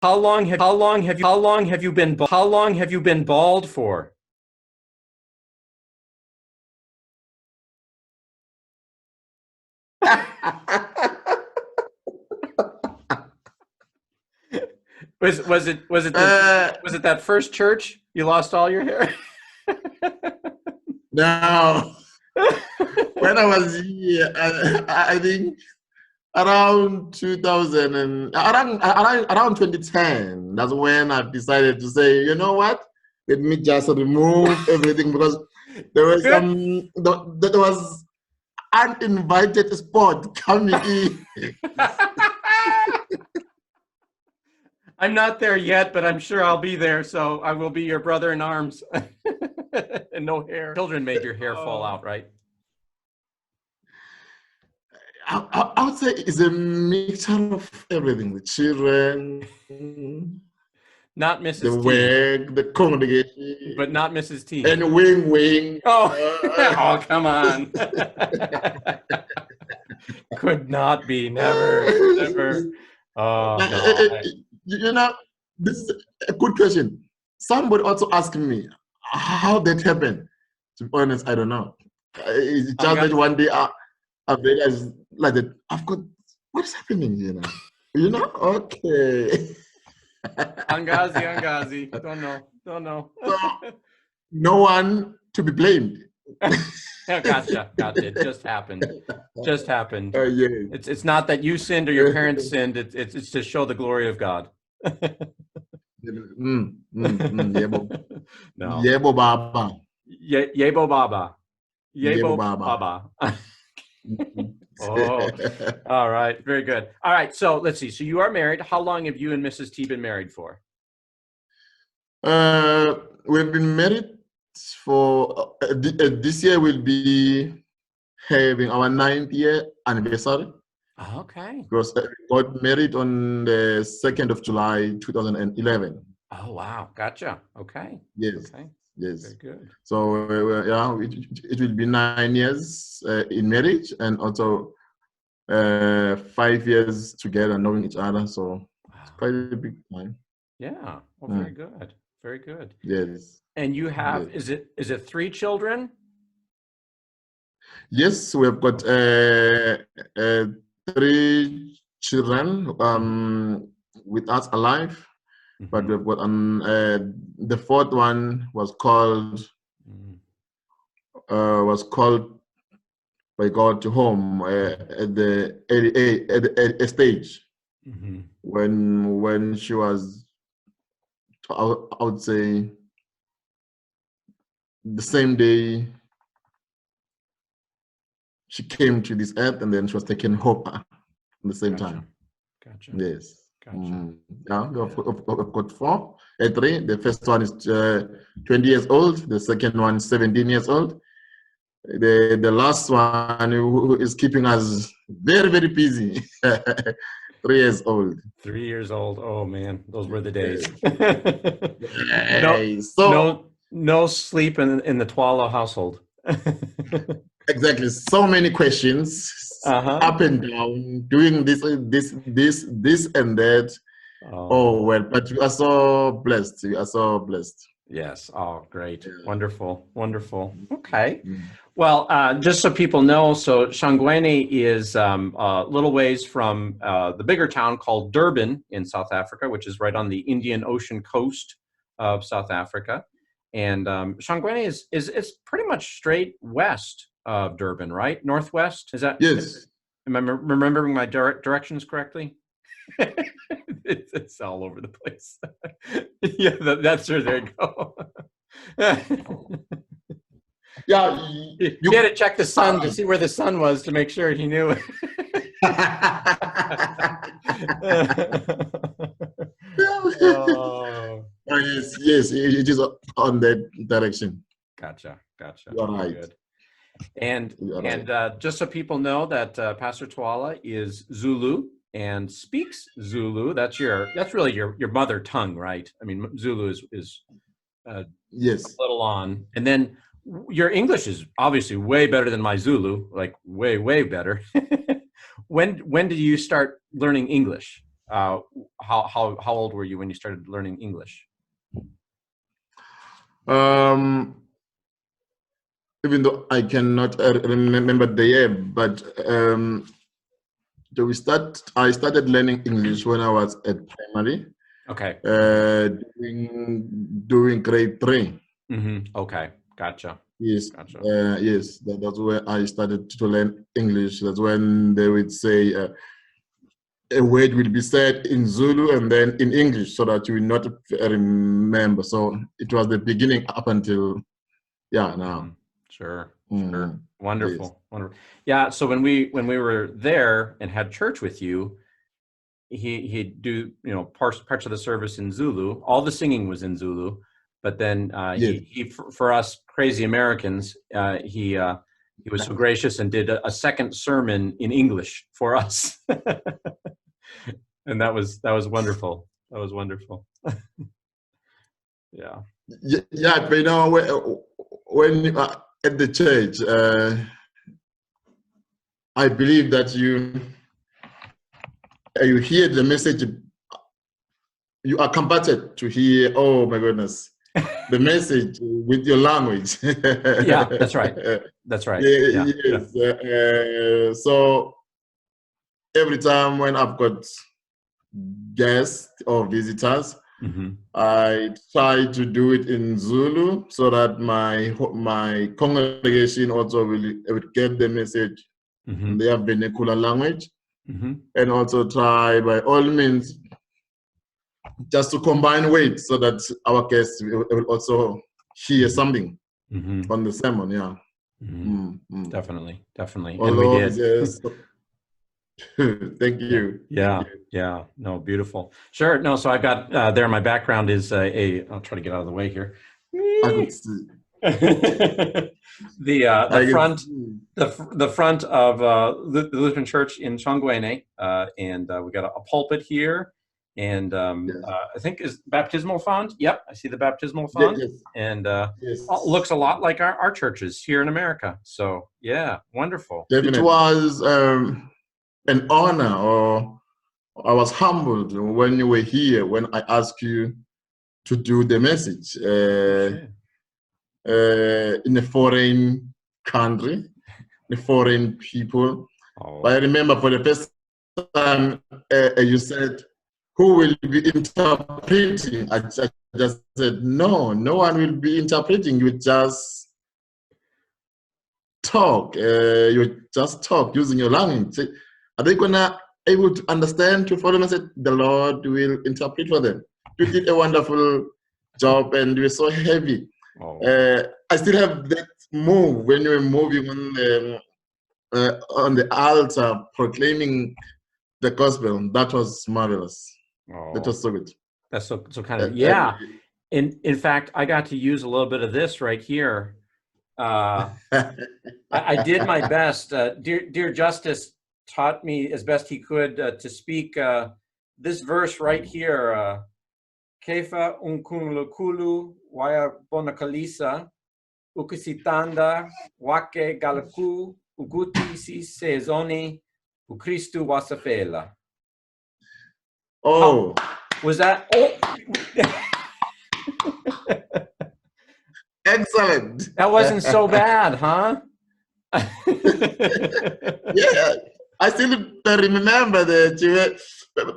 how long have you been bald for? Was it that first church you lost all your hair? No. When I was here, I think around 2000 and around 2010, that's when I decided to say, you know what? Let me just remove everything because there was there was uninvited spot coming in. I'm not there yet, but I'm sure I'll be there. So I will be your brother in arms. And no hair. Children made your hair fall out, right? I would say it's a mixture of everything. The children, not Mrs. the work, the congregation, but not Mrs. T. And wing. Oh, oh, come on. Could not be. Never. Oh, no. You know, this is a good question. Somebody also asked me how that happened. To be honest, I don't know. It's just that one day I realized like that I've got what's happening, you know? Okay. Angazi. Don't know. So, no one to be blamed. Gotcha. It just happened. Yeah. It's not that you sinned or your parents sinned. It's to show the glory of God. Yebo. No. Yebo Baba. Yebo Baba. Yebo Baba. Oh, all right. Very good. All right. So let's see. So you are married. How long have you and Mrs. T been married for? We've been married for this year. We'll be having our 9th year anniversary. Okay. Because we got married on the 2nd of July, 2011. Oh, wow. Gotcha. Okay. Yes. Okay. Yes. Very good. So, it will be 9 years in marriage and also 5 years together knowing each other. So, it's quite a big time. Yeah. Well, very good. Very good. Yes. And you have, is it 3 children? Yes, we have got 3 children with us alive. But we've got the 4th one was called by God to home at the stage when she was, I would say, the same day she came to this earth, and then she was taken home at the same time. Gotcha. Yes. Gotcha. Yeah, I've got 3. The first one is 20 years old. The second one is 17 years old. The last one who is keeping us very, very busy. 3 years old. 3 years old. Oh man, those were the days. No sleep in the Thwala household. Exactly. So many questions, up and down, doing this and that. Oh well, but we are so blessed. Yes. Oh, great. Yeah. Wonderful. Okay. Well, just so people know, so Shangweni is a little ways from the bigger town called Durban in South Africa, which is right on the Indian Ocean coast of South Africa. And Shangweni is pretty much straight west of Durban, right? Northwest? Is that? Yes. Am I remembering my directions correctly? It's all over the place. Yeah, that's her. There you go. Yeah, you had to check the sun to see where the sun was to make sure he knew it. Yes, it is on that direction. Gotcha. You're right. Good. And just so people know that Pastor Thwala is Zulu and speaks Zulu. That's really your mother tongue, right? I mean, Zulu is yes, a little on, and then your English is obviously way better than my Zulu, like way better. When did you start learning English? how old were you when you started learning English? Even though I cannot remember the year, but I started learning English when I was at primary. Okay. During grade 3. Okay, gotcha. Yes, gotcha. Yes. That's where I started to learn English. That's when they would say a word will be said in Zulu and then in English, so that you will not remember. So it was the beginning up until now. Sure. Yes. Wonderful. Yeah. So when we were there and had church with you, he'd do parts of the service in Zulu. All the singing was in Zulu, but then Yes. he for us crazy Americans, he was so gracious and did a second sermon in English for us, and that was wonderful. That was wonderful. Yeah. Yeah, but when you are at the church, I believe that you hear the message, you are compelled to hear, oh my goodness, the message with your language. Yeah, that's right. That's right. Yes. So every time when I've got guests or visitors, I try to do it in Zulu so that my congregation also will get the message in their vernacular language, and also try by all means just to combine weight so that our guests will also hear something on the sermon. Yeah. Definitely. Although, and we did. Yes. Thank you. Yeah. No, beautiful. Sure. No, so I've got there. My background is I'll try to get out of the way here. I could see. the front of the Lutheran Church in Shangwene, and we got a pulpit here, and Yes. I think is baptismal font. Yep, I see the baptismal font, Yes. and Yes. looks a lot like our churches here in America. So yeah, wonderful. Definitely. It was an honor, or I was humbled when you were here, when I asked you to do the message in a foreign country, the foreign people. But I remember for the first time you said, who will be interpreting? I just said, no one will be interpreting. You just talk. You just talk using your language. Are they gonna able to understand, to follow? I said, the Lord will interpret for them. You did a wonderful job, and you were so heavy. I still have that move when you were moving on the altar, proclaiming the gospel. That was marvelous. That was so good. That's so kind of yeah. In fact, I got to use a little bit of this right here. I did my best. Dear Justice taught me as best he could to speak this verse right here. Kefa unkunlukulu waya bonakalisa ukisitanda wake galaku uguti si sezoni ukristu wasafela. Oh, was that? Oh. Excellent. That wasn't so bad, huh? Yeah, I still remember that you were,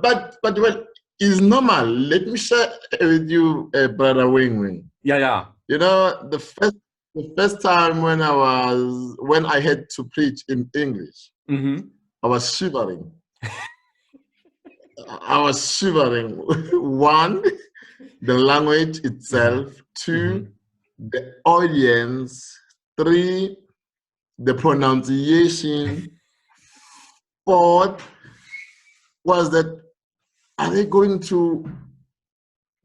but well, it's normal. Let me share with you, Brother Wing. Yeah. You know, the first time when I had to preach in English, I was shivering. I was shivering. One, the language itself. Two, the audience. Three, the pronunciation. Fourth, was that, are they going to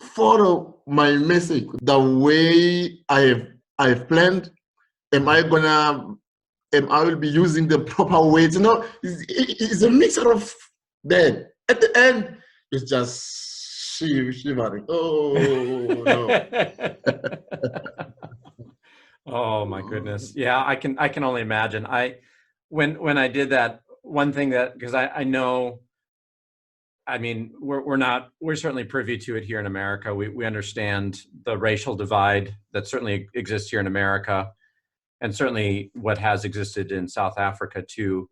follow my message the way I have planned? Am I will be using the proper words? You know, it's a mixture of that. At the end, it's just shivering. Oh no. Oh my goodness. Yeah, I can only imagine. When I did that, one thing that, because I know I mean, we're certainly privy to it here in America. We understand the racial divide that certainly exists here in America, and certainly what has existed in South Africa too.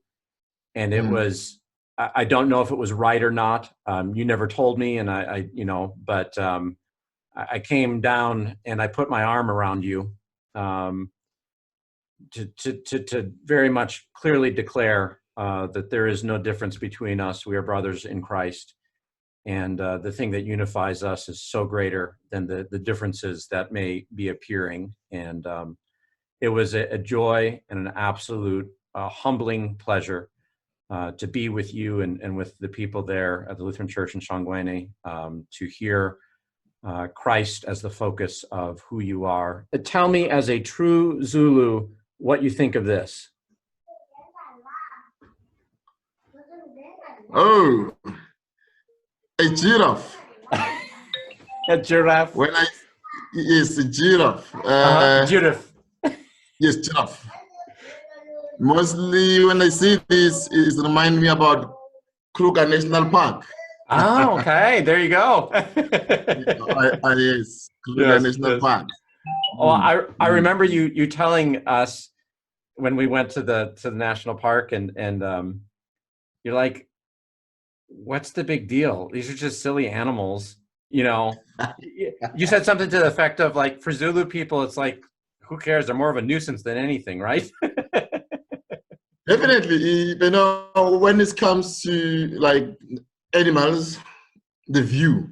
And it was, I don't know if it was right or not. You never told me, and but I came down and I put my arm around you to very much clearly declare that there is no difference between us. We are brothers in Christ. And the thing that unifies us is so greater than the differences that may be appearing. And it was a joy and an absolute humbling pleasure to be with you and with the people there at the Lutheran Church in Shongweni, to hear Christ as the focus of who you are. Tell me, as a true Zulu, what you think of this. Oh, a giraffe. A giraffe? Yes, a giraffe. Giraffe. Yes, giraffe. Mostly when I see this, it reminds me about Kruger National Park. Oh, okay. There you go. Yes, Kruger National Park. Oh, I remember you telling us when we went to the national park, and you're like, what's the big deal? These are just silly animals, you know. You said something to the effect of, like, for Zulu people, it's like, who cares? They're more of a nuisance than anything, right? Definitely, you know, when it comes to like animals, the view,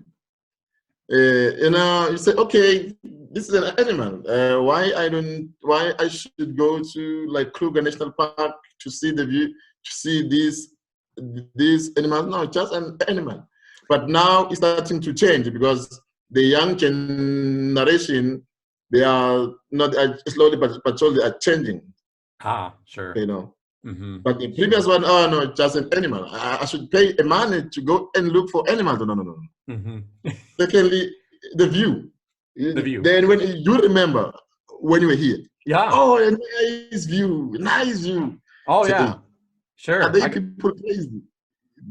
you know, you say, okay, this is an animal. Why I should go to like Kruger National Park to see the view, to see these animals? No, just an animal. But now it's starting to change because the young generation, they are not slowly but surely are changing. Ah, sure. You know. Mm-hmm. But the previous one, oh no, just an animal. I should pay a money to go and look for animals. No. Mm-hmm. Secondly, the view. The view. Then when you remember when you were here. Yeah. Oh, a nice view. Oh, so, yeah. Sure. Are they people crazy?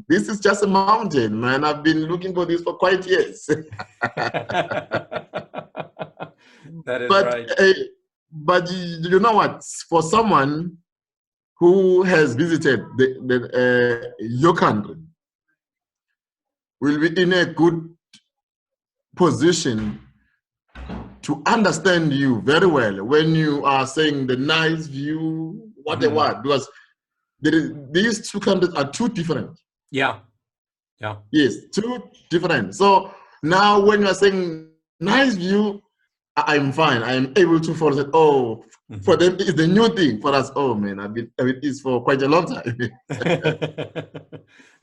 This is just a mountain, man. I've been looking for this for quite years. That is right. But you know what? For someone who has visited your country, will be in a good position to understand you very well when you are saying the nice view, what they want, because these two countries are too different. Yeah. Yes, too different. So now when you are saying nice view, I'm fine. I'm able to follow it. Oh, for them, it's the new thing. For us, oh man, I've been with this for quite a long time.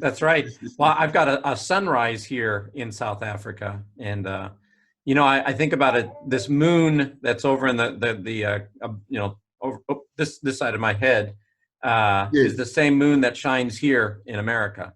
That's right. Well, I've got a sunrise here in South Africa, and you know, I think about it. This moon that's over in the you know, over this side of my head is the same moon that shines here in America.